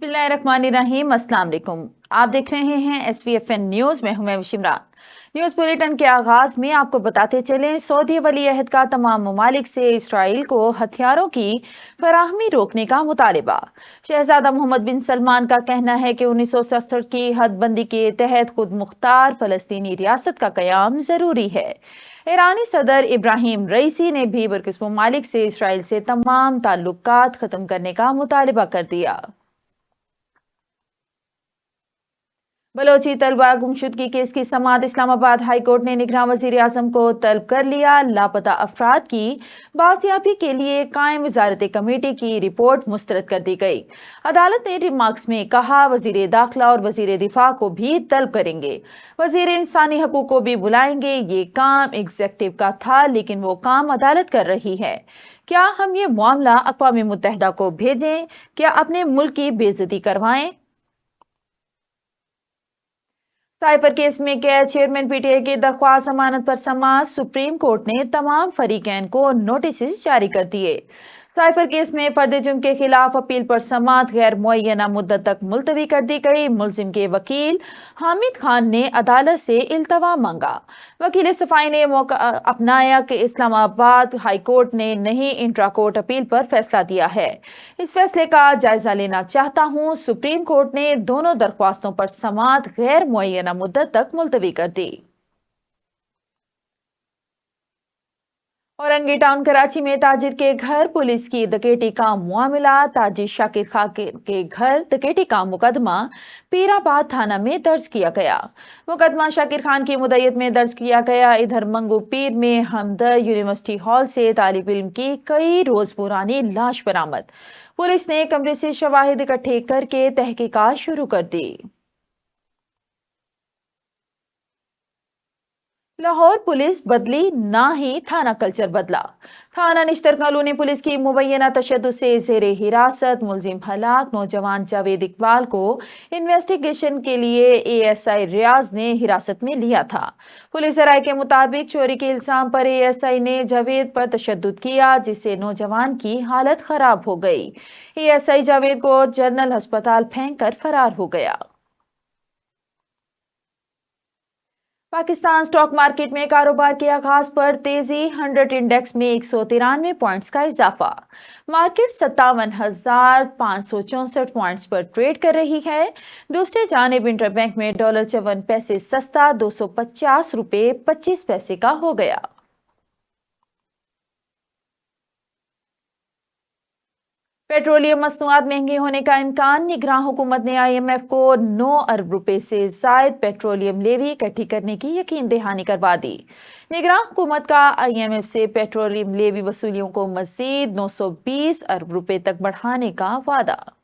बिस्मिल्लाहिर्रहमानिर्रहीम। अस्सलाम वालेकुम। आप देख रहे हैं SVFN न्यूज में हूं मैं शिमरान। न्यूज बुलेटिन के आगाज में आपको बताते चलें, सऊदी वली अहद का तमाम ममालिक से इसराइल को हथियारों की फराहमी रोकने का मुतालबा। शहजादा मोहम्मद बिन सलमान का कहना है कि 1967 की हदबंदी के तहत खुद मुख्तार फलस्तीनी रियासत का कयाम जरूरी है। ईरानी सदर इब्राहिम रईसी ने भी बरकिस ममालिक से इसराइल से तमाम ताल्लुकात खत्म करने का मुतालबा कर दिया। बलोची तलबा गुमशुदगी केस की समाअत इस्लामाबाद हाई कोर्ट ने निगरां वजीर आजम को तलब कर लिया। लापता अफराद की बासियाबी के लिए कायम वजारत कमेटी की रिपोर्ट मुस्तरद कर दी गई। अदालत ने रिमार्क्स में कहा, वजीर दाखिला और वजीर दिफा को भी तलब करेंगे, वजीर इंसानी हकूक को भी बुलाएंगे। ये काम एग्जेक्टिव का था, लेकिन वो काम अदालत कर रही है। क्या हम ये मामला अक़वाम मुत्तहिदा को भेजें? क्या अपने मुल्क की बेइज्जती करवाएं? साइबर केस में कैद चेयरमैन PTI की दरख्वास्त जमानत पर समाअत। सुप्रीम कोर्ट ने तमाम फरीकैन को नोटिस जारी कर दिए। साइबर केस में फर्द जुर्म के खिलाफ अपील पर समाअत गैर मुअय्यना मुद्दत तक मुलतवी कर दी गई। मुलजिम के वकील हामिद खान ने अदालत से इल्तवा मांगा। वकील सफाई ने मौका अपनाया कि इस्लामाबाद हाई कोर्ट ने नहीं इंट्रा कोर्ट अपील पर फैसला दिया है। इस फैसले का जायजा लेना चाहता हूं। सुप्रीम कोर्ट ने दोनों दरख्वास्तों पर समाअत गैर मुअय्यना मुद्दत तक मुलतवी कर दी। औरंगी टाउन कराची में ताजिर के घर पुलिस की डकैती का मामला। ताजिर शाकिर खान के घर डकैती का मुकदमा पीराबाद थाना में दर्ज किया गया। मुकदमा शाकिर खान की मुद्दत में दर्ज किया गया। इधर मंगू पीर में हमदर्द यूनिवर्सिटी हॉल से तालिब इल्म की कई रोज पुरानी लाश बरामद। पुलिस ने कमरे से शवाहिद इकट्ठे करके तहकीकात शुरू कर दी। लाहौर पुलिस बदली, ना ही थाना कल्चर बदला। थाना निश्तर कॉलोनी पुलिस की मुबैना तशद्दुद से जेरे हिरासत मुलजिम हलाक नौजवान जावेद इकबाल को इन्वेस्टिगेशन के लिए ASI रियाज ने हिरासत में लिया था। पुलिस राय के मुताबिक चोरी के इल्जाम पर ASI ने जावेद पर तशद्दुद किया, जिससे नौजवान की हालत खराब हो गई। ASI जावेद को जनरल अस्पताल फेंक कर फरार हो गया। पाकिस्तान स्टॉक मार्केट में कारोबार के आगाज पर तेजी। 100 इंडेक्स में 193 पॉइंट्स का इजाफा। मार्केट 57,564 पॉइंट्स पर ट्रेड कर रही है। दूसरी जानिब इंटरबैंक में डॉलर 54 पैसे सस्ता 250 रुपए 25 पैसे का हो गया। पेट्रोलियम मसनूआत महंगे होने का इम्कान। निगरान हुकूमत ने IMF को 9 अरब रुपए से जायद पेट्रोलियम लेवी इकट्ठी करने की यकीन दहानी करवा दी। निगरान हुकूमत का IMF से पेट्रोलियम लेवी वसूलियों को मजीद 920 अरब रुपए तक बढ़ाने का वादा।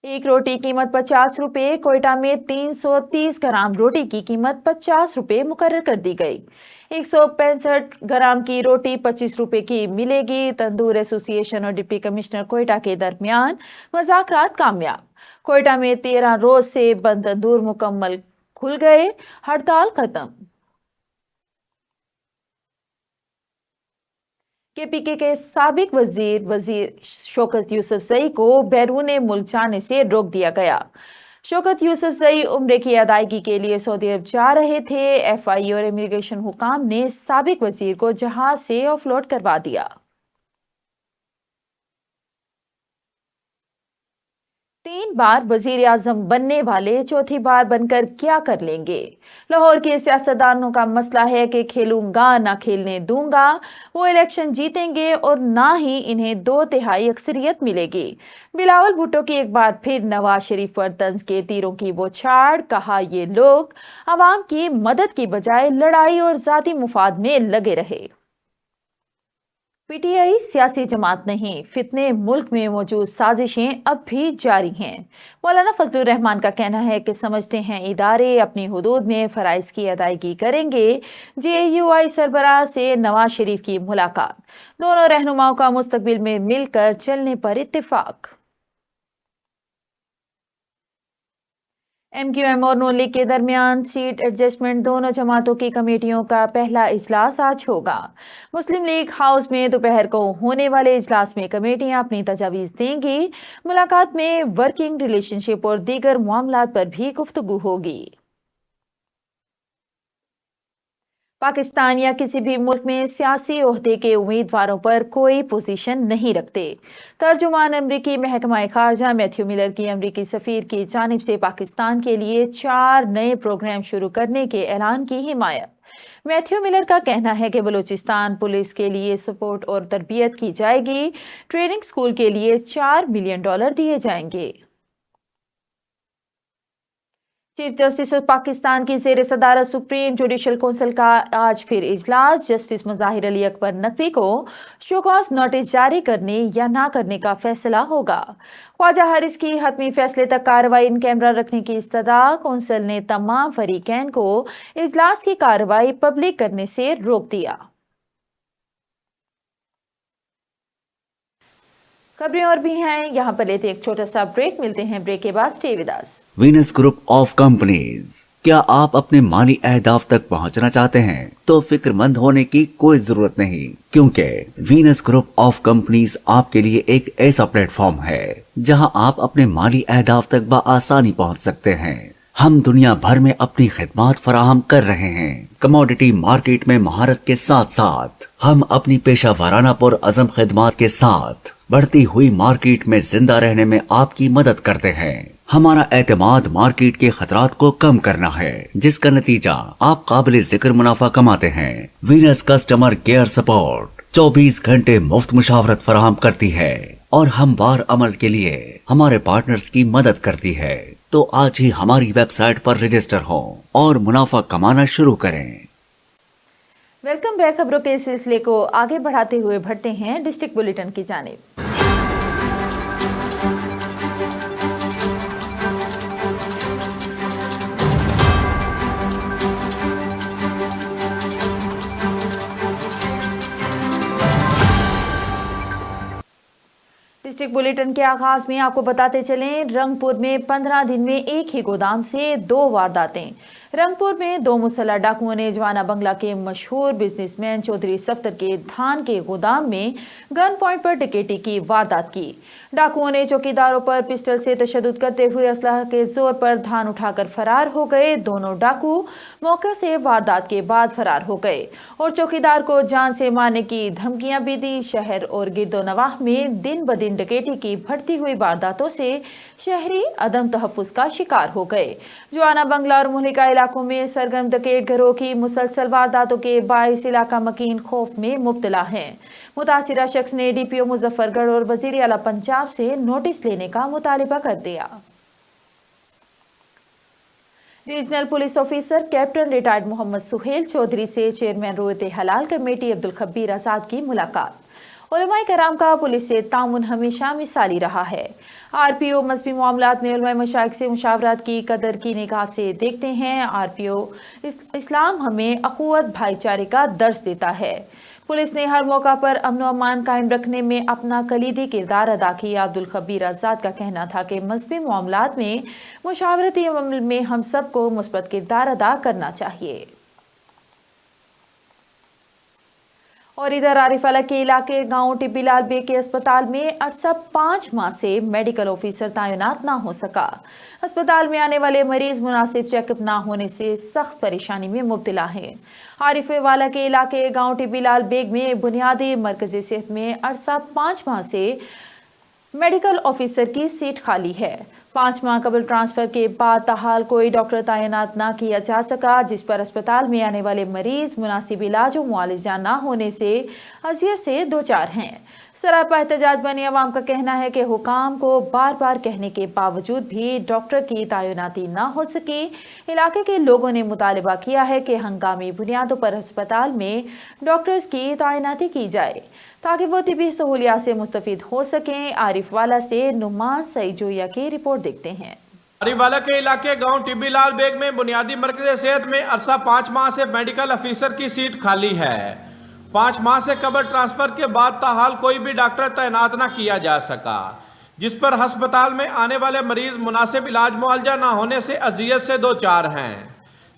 एक रोटी कीमत 50 रुपए। कोयटा में 330 ग्राम रोटी की कीमत 50 रुपए मुकर्रर कर दी गई। 165 ग्राम की रोटी 25 रुपए की मिलेगी। तंदूर एसोसिएशन और डिप्टी कमिश्नर कोयटा के दरमियान मुज़ाकरात कामयाब। कोयटा में 13 रोज से बंद तंदूर मुकम्मल खुल गए, हड़ताल खत्म। KPK के साबिक वजीर शौकत यूसुफजई को बैरून मुल्क जाने से रोक दिया गया। शौकत यूसुफजई उम्रे की अदायगी के लिए सऊदी अरब जा रहे थे। FI और इमिग्रेशन हुकाम ने साबिक वजीर को जहाज से ऑफलोड करवा दिया। 3 बार वजीर आजम बनने वाले चौथी बार बनकर क्या कर लेंगे? लाहौर के सियासतदानों का मसला है कि खेलूंगा ना खेलने दूंगा। वो इलेक्शन जीतेंगे और ना ही इन्हें 2/3 अक्सरियत मिलेगी। बिलावल भुट्टो की एक बार फिर नवाज शरीफ पर तंज के तीरों की बौछार। कहा, ये लोग आवाम की मदद की बजाय लड़ाई और जाती मुफाद में लगे रहे। PTI सियासी जमात नहीं, फितने मुल्क में मौजूद साजिशें अब भी जारी हैं। मौलाना फजलुर रहमान का कहना है कि समझते हैं इदारे अपनी हुदूद में फराइज की अदायगी करेंगे। JUI सरबराह से नवाज शरीफ की मुलाकात। दोनों रहनुमाओं का मुस्तकबिल में मिलकर चलने पर इत्तेफाक। MQM और नून लीग के दरमियान सीट एडजस्टमेंट दोनों जमातों की कमेटियों का पहला इजलास आज होगा। मुस्लिम लीग हाउस में दोपहर को होने वाले इजलास में कमेटियां अपनी तजावीज देंगी। मुलाकात में वर्किंग रिलेशनशिप और दीगर मामलात पर भी गुफ्तगू होगी। पाकिस्तान या किसी भी मुल्क में सियासी ओहदे के उम्मीदवारों पर कोई पोजीशन नहीं रखते। तर्जुमान अमरीकी महकमा खारजा मैथ्यू मिलर की अमरीकी सफीर की जानिब से पाकिस्तान के लिए 4 नए प्रोग्राम शुरू करने के ऐलान की हिमायत। मैथ्यू मिलर का कहना है कि बलूचिस्तान पुलिस के लिए सपोर्ट और तरबियत की जाएगी। ट्रेनिंग स्कूल के लिए $4 मिलियन दिए जाएंगे। चीफ जस्टिस ऑफ पाकिस्तान की जेर सदारत सुप्रीम जुडिशल कौंसिल का आज फिर इजलास। जस्टिस मुजाहिर अली अकबर नकवी को शोकॉज नोटिस जारी करने या ना करने का फैसला होगा। ख्वाजा हारिस की हतमी फैसले तक कार्रवाई इन कैमरा रखने की इस्तदा। कौंसिल ने तमाम फरीकैन को इजलास की कार्रवाई पब्लिक करने से रोक दिया। खबरें और भी हैं, यहाँ पर लेते एक छोटा सा ब्रेक। मिलते हैं ब्रेक के बाद। Stay with us. Venus group of companies. क्या आप अपने माली अहदाफ तक पहुंचना चाहते हैं? तो फिक्रमंद होने की कोई जरूरत नहीं, क्योंकि वीनस ग्रुप ऑफ कंपनीज आपके लिए एक ऐसा प्लेटफॉर्म है जहां आप अपने माली अहदाफ तक बआसानी पहुंच सकते हैं। हम दुनिया भर में अपनी खिदमत फराहम कर रहे हैं। कमोडिटी मार्केट में महारत के साथ साथ हम अपनी पेशा वाराना पुर अज़म खिदमत के साथ बढ़ती हुई मार्केट में जिंदा रहने में आपकी मदद करते हैं। हमारा एतमाद मार्केट के खतरात को कम करना है, जिसका नतीजा आप काबिल जिक्र मुनाफा कमाते हैं। वीनस कस्टमर केयर सपोर्ट 24 घंटे मुफ्त मुशावरत फराहम करती है और हमवार अमल के लिए हमारे पार्टनर्स की मदद करती है। तो आज ही हमारी वेबसाइट पर रजिस्टर हो और मुनाफा कमाना शुरू करें। Welcome back. खबरों के सिलसिले को आगे बढ़ाते हुए बढ़ते हैं डिस्ट्रिक्ट बुलेटिन की जानिब। डिस्ट्रिक्ट बुलेटिन के आगाज में आपको बताते चलें, रंगपुर में 15 दिन में एक ही गोदाम से 2 वारदातें। रंगपुर में 2 मुसल्लह डाकुओं ने जवाना बंगला के मशहूर बिजनेसमैन चौधरी सफ्तर के धान के गोदाम में गन पॉइंट पर डकैती की वारदात की। डाकुओं ने चौकीदारों पर पिस्टल से तशद्दुद करते हुए असलहा के जोर पर धान उठाकर फरार हो गए। दोनों डाकू मौके से वारदात के बाद फरार हो गए और चौकीदार को जान से मारने की धमकियां भी दी। शहर और गिरदोनवाह में दिन ब दिन डकैती की बढ़ती हुई वारदातों से शहरी अदम तहफ्फुज का शिकार हो गए। जवाना बंगला और मुहलिका इलाकों में सरगर्म डकैत घरों की मुसलसल वारदातों के बाइस इलाका मकीन खौफ में मुब्तला है। मुतासिरा शख्स ने DPO मुजफ्फरगढ़ और वजीर आला पंजाब से नोटिस लेने का मुतालिबा कर दिया। Regional police officer captain retired Mohammad Suhail Chaudhry से चेयरमैन रोयत हलाल कमेटी अब्दुल खब्बीर आजाद की मुलाकात। उलमाए कराम का पुलिस से ताउन हमेशा मिसाली रहा है। RPO मजहबी मामलात में उलमाए मशाइख से मुशावरत की कदर की निगाह से देखते हैं। RPO इस्लाम हमें अखुवत भाईचारे का दर्स देता है। पुलिस ने हर मौका पर अमन व अमान कायम रखने में अपना कलीदी किरदार अदा किया। अब्दुल खब्बीर आजाद का कहना था कि मजहबी मामलात में मुशावरती अमल में हम सबको मुस्बत किरदार अदा करना चाहिए। और इधर आरिफाला के इलाके गांव टिब्बीलाल बेग के अस्पताल में अरसा 5 माह से मेडिकल ऑफिसर तैनात ना हो सका। अस्पताल में आने वाले मरीज मुनासिब चेकअप ना होने से सख्त परेशानी में मुब्तला हैं। आरिफेवाला के इलाके गांव टिब्बीलाल बेग में बुनियादी मरकजी सेहत में अरसा 5 माह से मेडिकल ऑफिसर की सीट खाली है। 5 माह कबल ट्रांसफर के बाद ताहाल कोई डॉक्टर तैनात ना किया जा सका, जिस पर अस्पताल में आने वाले मरीज मुनासिब इलाज और मुआवजा ना होने से अजियत से दो चार हैं। सरापा एहतजाज बनी अवाम का कहना है कि हुकाम को बार बार कहने के बावजूद भी डॉक्टर की तैनाती ना हो सकी। इलाके के लोगों ने मुतालबा किया है कि हंगामी बुनियादों पर अस्पताल में डॉक्टर्स की तैनाती की जाए ताकि वो तिबी सहूलियात से मुस्तफीद हो सकें। आरिफवाला से नुमान सईजोया की रिपोर्ट देखते हैं। आरिफवाला के इलाके गांव टिब्बीलाल बेग में बुनियादी मरकज़ सेहत में अरसा 5 माह से मेडिकल ऑफिसर की सीट खाली है। 5 माह से कबल ट्रांसफर के बाद ताहाल कोई भी डॉक्टर तैनात न किया जा सका। जिस पर अस्पताल में आने वाले मरीज मुनासिब इलाज मुआवजा न होने से अजियत से दो चार हैं।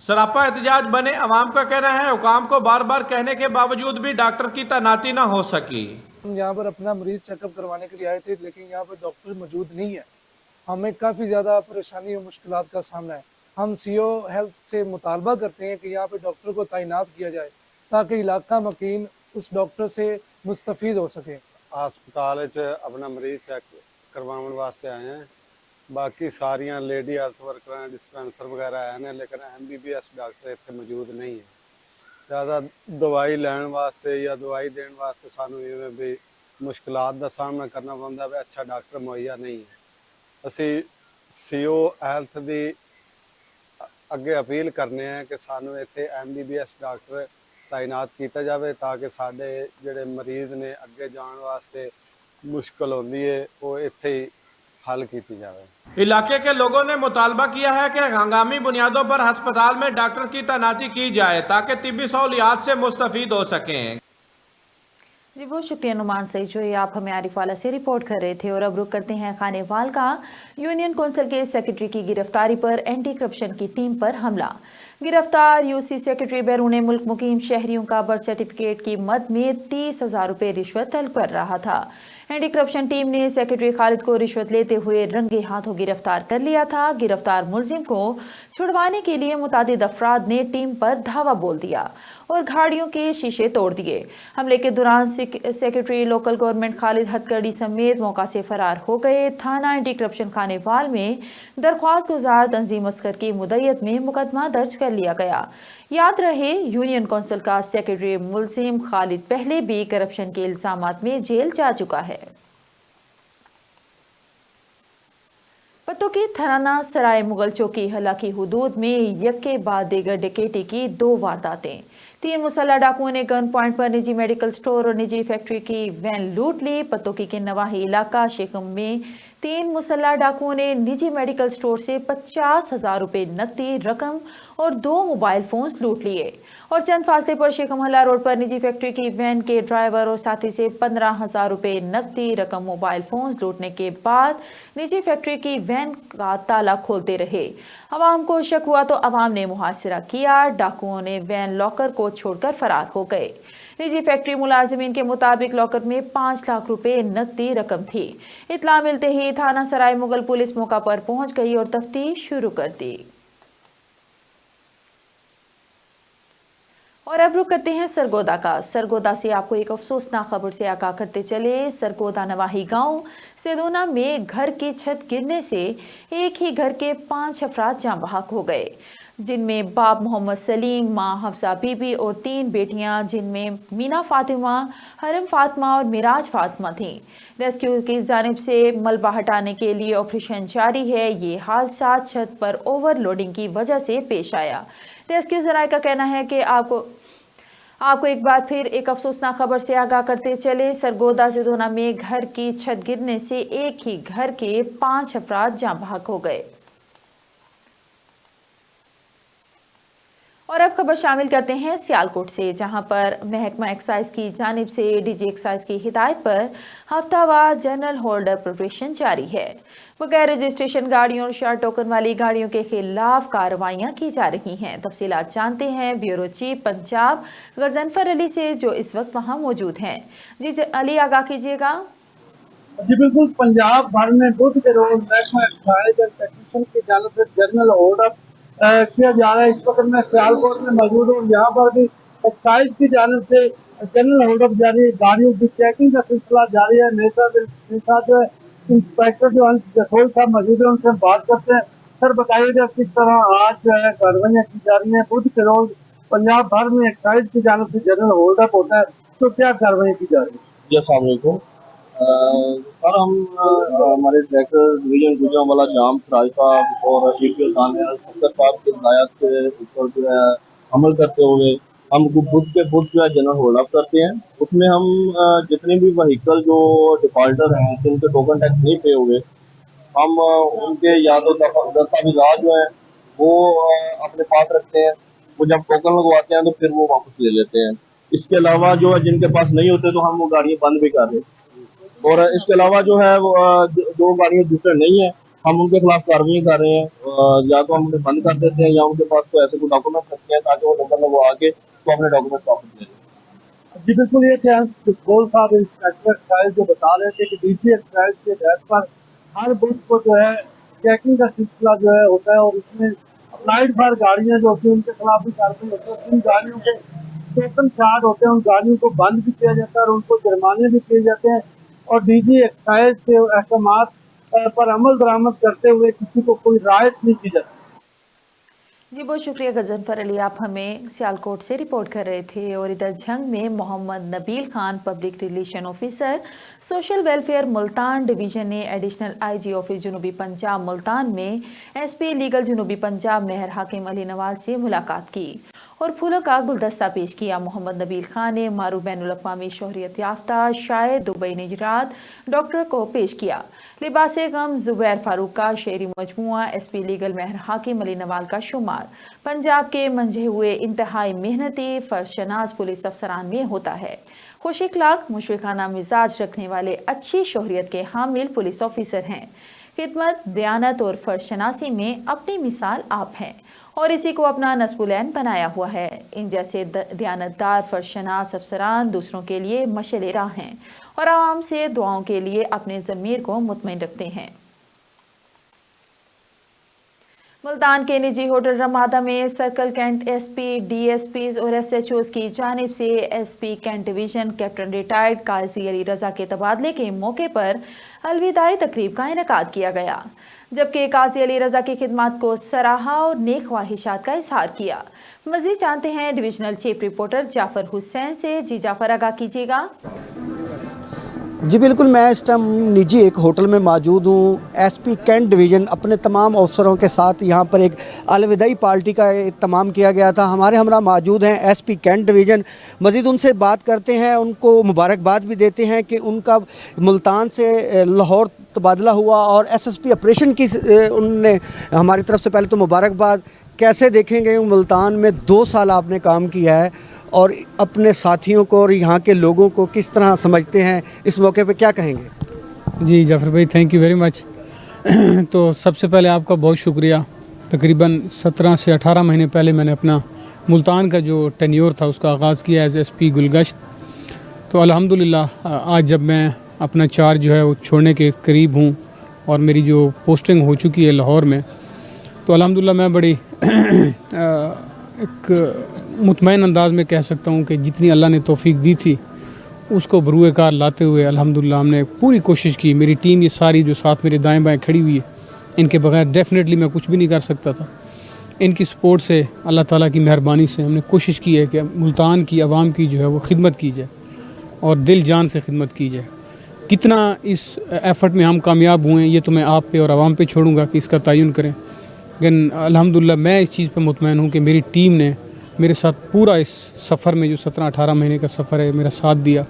सरापा एहतजाज बने अवाम का कहना है हुकाम को बार बार कहने के बावजूद भी डॉक्टर की तैनाती न हो सकी। हम यहाँ पर अपना मरीज चेकअप करवाने के लिए आए थे, लेकिन यहाँ पर डॉक्टर मौजूद नहीं है। हमें काफ़ी ज़्यादा परेशानी और मुश्किलात का सामना है। हम सीओ हेल्थ से मुतालबा करते हैं कि यहाँ पर डॉक्टर को तैनात किया जाए ताकि इलाका मकीन उस डॉक्टर से मुस्तफीद हो सके। हस्पताल अपना मरीज चेक करवाने वास्ते आए हैं। बाकी सारियां लेडी हेल्थ वर्कर डिस्पेंसर वगैरह हैं, लेकिन MBBS डॉक्टर इतने मौजूद नहीं है। ज़्यादा दवाई लैन वास्ते या दवाई देने वास्ते सानू इवें भी मुश्किलात का सामना करना पड़ता है। अच्छा डॉक्टर मुहैया नहीं है। असी CO हेल्थ की अगे अपील करने हैं कि सानू इत्थे MBBS डॉक्टर तैनात किया जाए ताकि साडे जिहड़े मरीज ने अगे जाने वास्ते मुश्किल होती है वो इत्थे ही हल की जाए। इलाके के लोगों ने मुतालबा किया है कि हंगामी बुनियादों पर अस्पताल में डॉक्टर की तैनाती की जाए ताकि तिब्बी सहूलियात से मुस्तफीद हो सकें। जी बहुत शुक्रिया नुमान सईद, जो ये आप हमें आरिफ वाला से रिपोर्ट कर रहे थे। और अब रुक करते हैं खानेवाल का। यूनियन कौंसिल के सेक्रेटरी की गिरफ्तारी पर एंटी करप्शन की टीम पर हमला। गिरफ्तार यूसी सेक्रेटरी बैरून मुल्क मुकीम शहरियों का बर्थ सर्टिफिकेट की मद में 30,000 रुपए रिश्वत तलब कर रहा था। एंटी करप्शन टीम ने सेक्रेटरी खालिद को रिश्वत लेते हुए रंगे हाथों गिरफ्तार कर लिया था। गिरफ्तार मुलजिम को छुड़वाने के लिए मुतादिद अफराद ने टीम पर धावा बोल दिया और गाड़ियों के शीशे तोड़ दिए। हमले के दौरान सेक्रेटरी लोकल गवर्नमेंट खालिद हथकड़ी समेत मौका से फरार हो गए। थाना एंटी करप्शन खानेवाल में दरख्वास्त गुजार तंजीम अस्कर की मुद्दत में मुकदमा दर्ज कर लिया गया। याद रहे, यूनियन कौंसिल का सेक्रेटरी मुलजिम खालिद पहले भी करप्शन के इल्जामात में जेल जा चुका है। पत्तों की थराना सराय मुगल चौकी हल्ला की हुदूद में यक्के बाद देगर डकैती की 2 वारदातें। 3 मुसल्ला डाकुओं ने गन पॉइंट पर निजी मेडिकल स्टोर और निजी फैक्ट्री की वैन लूट ली। पत्तोकी के नवाही इलाका शेखम में 3 मुसल्ला डाकुओं ने निजी मेडिकल स्टोर से 50,000 रुपए नकदी रकम और 2 मोबाइल फोन्स लूट लिए। और चंद फासले पर शेखम हल्ला रोड पर निजी फैक्ट्री की वैन के ड्राइवर और साथी से 15,000 रुपए नकदी रकम मोबाइल फोन्स लूटने के बाद निजी फैक्ट्री की वैन का ताला खोलते रहे। अवाम को शक हुआ तो अवाम ने मुहासिरा किया। डाकुओं ने वैन लॉकर को छोड़कर फरार हो गए। निजी फैक्ट्री मुलाजिमीन के मुताबिक लॉकर में 5 लाख रुपए नकदी रकम थी। इत्तला मिलते ही थाना सराय मुगल पुलिस मौका पर पहुंच गई और तफ्तीश शुरू कर दी। और अब रुक करते हैं सरगोदा का। सरगोदा से आपको एक अफसोसनाक खबर से आगाह करते चले। सरगोदा नवाही गांव सेदोना में घर की छत गिरने से एक ही घर के 5 अफराद जान बहक हो गए, जिनमें बाप मोहम्मद सलीम, माँ हफ्सा बीबी और 3 बेटियां, जिनमें मीना फातिमा, हरम फातिमा और मिराज फातिमा थीं। रेस्क्यू की जानिब से मलबा हटाने के लिए ऑपरेशन जारी है। ये हादसा छत पर ओवरलोडिंग की वजह से पेश आया। रेस्क्यू जराये का कहना है कि आपको एक बार फिर एक अफसोसनाक खबर से आगाह करते चले। सरगोदा सेदोना में घर की छत गिरने से एक ही घर के 5 अफराद जान बहक हो गए। और अब खबर शामिल करते हैं सियालकोट से, जहां पर महकमा एक्साइज की जानिब से डीजी एक्साइज की हिदायत पर हफ्तावार जनरल होल्डर प्रिपरेशन जारी है। बगैर रजिस्ट्रेशन गाड़ियों और शॉर्ट टोकन वाली गाड़ियों के खिलाफ कार्रवाइयां की जा रही हैं। तफसीलात जानते हैं ब्यूरो चीफ पंजाब गजनफर अली से, जो इस वक्त वहां मौजूद हैं। जी अली, आगाह कीजिएगा। जी बिल्कुल, पंजाब भर में बुध के रोज महकमा एक्साइज और टेक्नीशियन की जानिब से जनरल होल्डर किया जा रहा है। इस वक्त मैं सियालकोट में मौजूद हूँ। यहाँ पर भी एक्साइज की जानिब से जनरल होल्डर जारी, गाड़ियों की चेकिंग का सिलसिला जारी है। मेरे साथ जो है इंस्पेक्टर जो जसोल साहब मौजूद है, उनसे बात करते हैं। सर बताइएगा किस तरह आज जो है कार्रवाइयाँ की जा रही है। बुध के रोज पंजाब भर में एक्साइज की जानिब से जनरल होल्ड अप होता है, तो क्या कार्रवाई की जा रही है? जी अस्सलाम वालेकुम सर, हम हमारे डायरेक्टर डिवीजन गुजरांवाला जाम सराय साहब और APO थाना सफर साहब की हिदायत के ऊपर जो है अमल करते हुए हम बुध के बुध जो है जनरल होल्ड अप करते हैं। उसमें हम जितने भी व्हीकल जो डिफॉल्टर हैं, जिनके टोकन टैक्स नहीं पे हुए, हम उनके या तो दस्तावेजात जो है वो अपने पास रखते हैं। वो जब टोकन लगवाते हैं तो फिर वो वापस ले लेते हैं। इसके अलावा जो है जिनके पास नहीं होते तो हम वो गाड़ियाँ बंद भी कर देते हैं। اور اس کے علاوہ جو ہے وہ جو گاڑیاں رجسٹرڈ نہیں ہیں ہم ان کے خلاف کارروائی کر رہے ہیں، یا تو ہم انہیں بند کر دیتے ہیں یا ان کے پاس کوئی ایسے کوئی ڈاکومنٹس رکھتے ہیں تاکہ وہ نمبر وہ آگے تو اپنے ڈاکومنٹس واپس لے لیں۔ جی بالکل، یہ تھے گول صاحب انسپیکٹر ایکسائز جو بتا رہے تھے کہ ڈی سی ایکسائز کے ہدایت پر ہر بدھ کو جو ہے چیکنگ کا سلسلہ جو ہے ہوتا ہے، اور اس میں اپلائڈ فار گاڑیاں جو ہوتی ہیں ان کے خلاف بھی کارروائی ہوتی ہے۔ جن گاڑیوں کے ٹوکن شارٹ ہوتے ہیں ان گاڑیوں کو بند بھی کیا جاتا ہے اور ان کو جرمانے بھی کیے جاتے ہیں، اور ڈی جی ایکسائز کے احکامات پر عمل درآمد کرتے ہوئے کسی کو کوئی رعایت نہیں کی جاتی۔ جی بہت شکریہ غضنفر علی، آپ ہمیں سیالکوٹ سے رپورٹ کر رہے تھے۔ اور ادھر جھنگ میں Muhammad Nabeel Khan public relation officer social welfare Multan division نے ایڈیشنل آئی جی آفس جنوبی پنجاب ملتان میں ایس پی لیگل جنوبی پنجاب مہر حاکم علی نواز سے ملاقات کی اور پھولوں کا گلدستہ پیش کیا۔ محمد نبیل خان نے معروف بین الاقوامی شہرت یافتہ شاعر دبئی نژاد ڈاکٹر کو پیش کیا۔ لباس غم زبیر فاروق کا شعری مجموعہ ایس پی لیگل مہر حاکم علی نوال کا شمار پنجاب کے منجھے ہوئے انتہائی محنتی فرض شناس پولیس افسران میں ہوتا ہے۔ خوش اخلاق مشفقانہ مزاج رکھنے والے اچھی شہریت کے حامل پولیس آفیسر ہیں۔ خدمت، دیانت اور فرض شناسی میں اپنی مثال آپ ہیں اور اسی کو اپنا نصب العین بنایا ہوا ہے۔ ان جیسے دیانتدار فرض شناس افسران دوسروں کے لیے مشعل راہ ہیں اور عوام سے دعاؤں کے لیے اپنے ضمیر کو مطمئن رکھتے ہیں۔ ملتان کے نجی ہوٹل رمادہ میں circle cantt S P, D S Ps اور ایس ایچ اوز کی جانب سے S P cantt division captain retired Qazi Ali رضا کے تبادلے کے موقع پر الوداعی تقریب کا انعقاد کیا گیا، جبکہ قاضی علی رضا کی خدمات کو سراہا اور نیک خواہشات کا اظہار کیا۔ مزید جانتے ہیں ڈویژنل چیف رپورٹر جعفر حسین سے۔ جی جعفر، آگاہ کیجیے گا۔ جی بالکل، میں اس ٹائم نجی ایک ہوٹل میں موجود ہوں۔ ایس پی کینٹ ڈویژن اپنے تمام افسروں کے ساتھ یہاں پر ایک الوداعی پارٹی کا اہتمام کیا گیا تھا۔ ہمارے ہمراہ موجود ہیں ایس پی کینٹ ڈویژن، مزید ان سے بات کرتے ہیں، ان کو مبارکباد بھی دیتے ہیں کہ ان کا ملتان سے لاہور تبادلہ ہوا اور ایس ایس پی آپریشن کی ان نے ہماری طرف سے پہلے تو مبارکباد۔ کیسے دیکھیں گے ملتان میں 2 سال آپ نے کام کیا ہے اور اپنے ساتھیوں کو اور یہاں کے لوگوں کو کس طرح سمجھتے ہیں، اس موقع پہ کیا کہیں گے؟ جی جعفر بھائی، تھینک یو ویری مچ۔ تو سب سے پہلے آپ کا بہت شکریہ۔ تقریباً 17 سے 18 مہینے پہلے میں نے اپنا ملتان کا جو ٹینیور تھا اس کا آغاز کیا ایز ایس پی گلگشت۔ تو الحمدللہ آج جب میں اپنا چارج جو ہے وہ چھوڑنے کے قریب ہوں اور میری جو پوسٹنگ ہو چکی ہے لاہور میں، تو الحمدللہ میں بڑی ایک مطمئن انداز میں کہہ سکتا ہوں کہ جتنی اللہ نے توفیق دی تھی اس کو بروئے کار لاتے ہوئے الحمدللہ ہم نے پوری کوشش کی۔ میری ٹیم یہ ساری جو ساتھ میرے دائیں بائیں کھڑی ہوئی ہے، ان کے بغیر ڈیفینیٹلی میں کچھ بھی نہیں کر سکتا تھا۔ ان کی سپورٹ سے، اللہ تعالیٰ کی مہربانی سے ہم نے کوشش کی ہے کہ ملتان کی عوام کی جو ہے وہ خدمت کی جائے اور دل جان سے خدمت کی جائے۔ کتنا اس ایفرٹ میں ہم کامیاب ہوئے ہیں یہ تو میں آپ پہ اور عوام پہ چھوڑوں گا کہ اس کا تعین کریں، لیکن الحمدللہ میں اس چیز پہ مطمئن ہوں کہ میری ٹیم نے میرے ساتھ پورا اس سفر میں جو 17-18 مہینے کا سفر ہے میرا ساتھ دیا،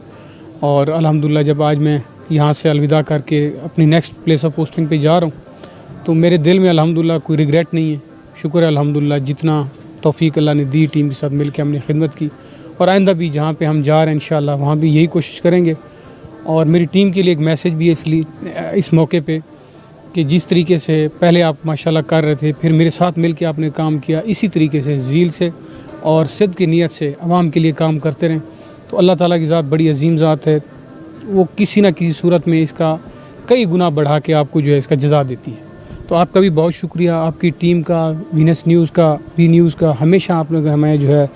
اور الحمدللہ جب آج میں یہاں سے الوداع کر کے اپنی نیکسٹ پلیس آف پوسٹنگ پہ جا رہا ہوں تو میرے دل میں الحمدللہ کوئی ریگریٹ نہیں ہے۔ شکر ہے الحمدللہ جتنا توفیق اللہ نے دی، ٹیم کے ساتھ مل کے ہم نے خدمت کی، اور آئندہ بھی جہاں پہ ہم جا رہے ہیں انشاءاللہ وہاں بھی یہی کوشش کریں گے۔ اور میری ٹیم کے لیے ایک میسیج بھی ہے اس لیے اس موقع پہ کہ جس طریقے سے پہلے آپ ماشاءاللہ کر رہے تھے، پھر میرے ساتھ مل کے آپ نے کام کیا، اسی طریقے سے ذیل سے اور صدق کی نیت سے عوام کے لیے کام کرتے رہیں تو اللہ تعالیٰ کی ذات بڑی عظیم ذات ہے، وہ کسی نہ کسی صورت میں اس کا کئی گنا بڑھا کے آپ کو جو ہے اس کا جزا دیتی ہے۔ تو آپ کا بھی بہت شکریہ، آپ کی ٹیم کا، وینس نیوز کا، وی نیوز کا، ہمیشہ آپ نے ہمیں جو ہے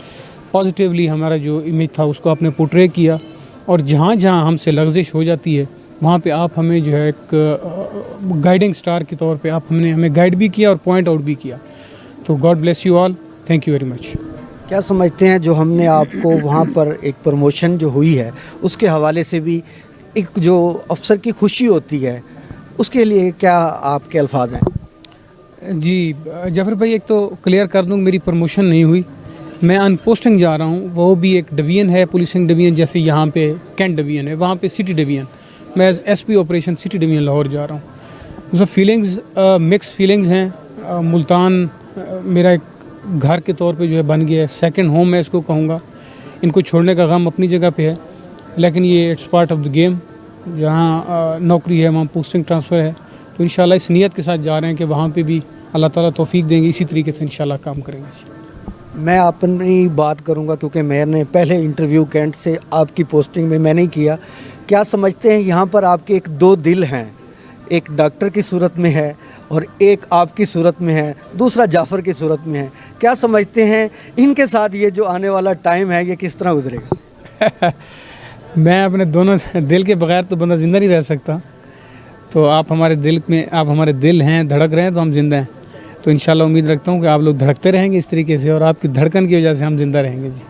پازیٹیولی ہمارا جو امیج تھا اس کو آپ نے پورٹرے کیا، اور جہاں جہاں ہم سے لغزش ہو جاتی ہے وہاں پہ آپ ہمیں جو ہے ایک گائیڈنگ سٹار کے طور پہ آپ ہمیں گائیڈ بھی کیا اور پوائنٹ آؤٹ بھی کیا۔ تو God bless you all, thank you very much. کیا سمجھتے ہیں جو ہم نے آپ کو وہاں پر ایک پروموشن جو ہوئی ہے اس کے حوالے سے بھی ایک جو افسر کی خوشی ہوتی ہے اس کے لیے کیا آپ کے الفاظ ہیں؟ جی جعفر بھائی، ایک تو کلیئر کر دوں، میری پروموشن نہیں ہوئی، میں ان پوسٹنگ جا رہا ہوں، وہ بھی ایک ڈویژن ہے، پولیسنگ ڈویژن، جیسے یہاں پہ کینٹ ڈویژن ہے، وہاں پہ سٹی ڈویژن، میں S P operation city division Lahore جا رہا ہوں۔ اس میں فیلنگز مکس فیلنگز ہیں۔ ملتان میرا ایک گھر کے طور پہ جو ہے بن گیا ہے، سیکنڈ ہوم میں اس کو کہوں گا۔ ان کو چھوڑنے کا غم اپنی جگہ پہ ہے، لیکن یہ it's part of the game, जहाँ नौकरी है वहाँ पोस्टिंग ट्रांसफ़र है, तो इंशाल्लाह इस नीयत के साथ जा रहे हैं कि वहाँ पे भी अल्लाह ताला तौफीक देंगे, इसी तरीके से इंशाल्लाह काम करेंगे। मैं अपनी बात करूंगा क्योंकि मैंने पहले इंटरव्यू कैंट से आपकी पोस्टिंग में मैंने ही किया। क्या समझते हैं यहाँ पर आपके एक दो दिल हैं, एक डॉक्टर की सूरत में है और एक आपकी सूरत में है, दूसरा जाफ़र की सूरत में है। क्या समझते हैं इनके साथ ये जो आने वाला टाइम है ये किस तरह गुजरेगा? मैं अपने दोनों दिल के बगैर तो बंदा ज़िंदा नहीं रह सकता, तो आप हमारे दिल में, आप हमारे दिल हैं, धड़क रहे हैं तो हम ज़िंदा हैं। तो इंशाल्लाह उम्मीद रखता हूँ कि आप लोग धड़कते रहेंगे इस तरीके से और आपकी धड़कन की वजह से हम ज़िंदा रहेंगे जी।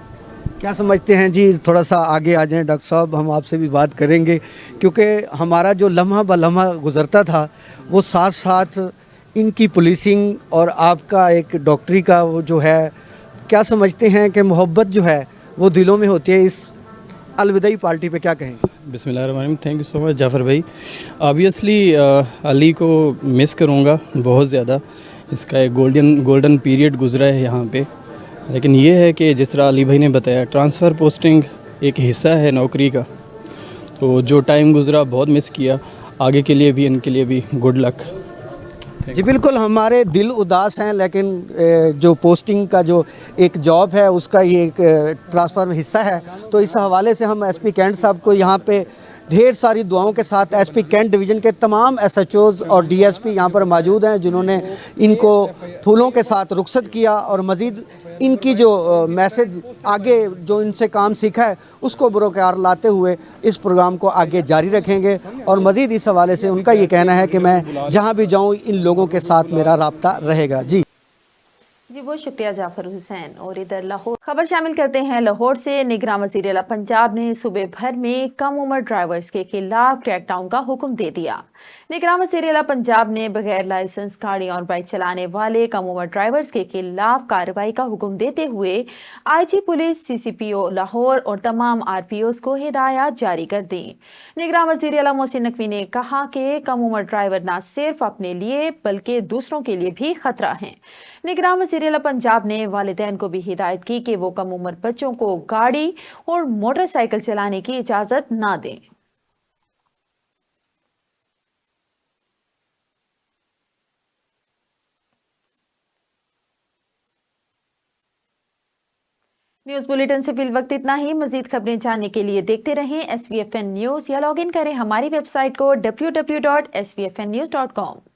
क्या समझते हैं जी, थोड़ा सा आगे आ जाएं डॉक्टर साहब, हम आपसे भी बात करेंगे क्योंकि हमारा जो लम्हा ब लम्हा गुज़रता था वो साथ साथ इनकी पुलिसिंग और आपका एक डॉक्टरी का वो जो है, क्या समझते हैं कि मोहब्बत जो है वो दिलों में होती है, इस अलविदाई पार्टी पे क्या कहेंगे? बिस्मिल्लाहिर्रहमानिर्रहीम। Thank you so much Jafar भाई। ऑब्वियसली अली को मिस करूँगा बहुत ज़्यादा, इसका एक गोल्डन पीरियड गुजरा है यहाँ पे, लेकिन ये है कि जिस तरह अली भाई ने बताया ट्रांसफ़र पोस्टिंग एक हिस्सा है नौकरी का, तो जो टाइम गुजरा बहुत मिस किया, आगे के लिए भी इनके लिए भी गुड लक। जी बिल्कुल, हमारे दिल उदास हैं लेकिन जो पोस्टिंग का जो एक जॉब है उसका ये एक ट्रांसफ़र हिस्सा है, तो इस हवाले से हम एसपी कैंट साहब को यहाँ पे ढेर सारी दुआओं के साथ एसपी कैंट डिवीज़न के तमाम एसएचओज़ और डीएसपी यहाँ पर मौजूद हैं जिन्होंने इनको फूलों के साथ रुखसत किया और मज़ीद इनकी जो मैसेज आगे जो इनसे काम सीखा है उसको बरोकार लाते हुए इस प्रोग्राम को आगे जारी रखेंगे। और मज़ीद इस हवाले से उनका ये कहना है कि मैं जहाँ भी जाऊँ इन लोगों के साथ मेरा राब्ता रहेगा। जी बहुत शुक्रिया जाफर हुसैन। और इधर लाहौर खबर शामिल करते हैं लाहौर से। निगरान वज़ीर आला पंजाब ने सूबे भर में कम उम्र ड्राइवर्स के खिलाफ क्रैकडाउन का हुक्म दे दिया। निगरान वज़ीर आला पंजाब ने बगैर लाइसेंस गाड़ी और बाइक चलाने वाले कम उम्र ड्राइवर्स के खिलाफ कार्रवाई का हुक्म देते हुए आईजी पुलिस, सीसीपीओ लाहौर और तमाम आरपीओस को हिदायत जारी कर दी। निगरान वज़ीर आला मोहसिन नकवी ने कहा कि कम उम्र ड्राइवर न सिर्फ अपने लिए बल्कि दूसरों के लिए भी खतरा हैं। निगरान वज़ीर आला पंजाब ने वालिदैन को भी हिदायत की कि वो कम उम्र बच्चों को गाड़ी और मोटरसाइकिल चलाने की इजाज़त ना दें। न्यूज़ बुलेटिन से फिल वक्त इतना ही। मजीद खबरें जानने के लिए देखते रहें SVFN न्यूज़ या लॉग इन करें हमारी वेबसाइट को www.svfnnews.com।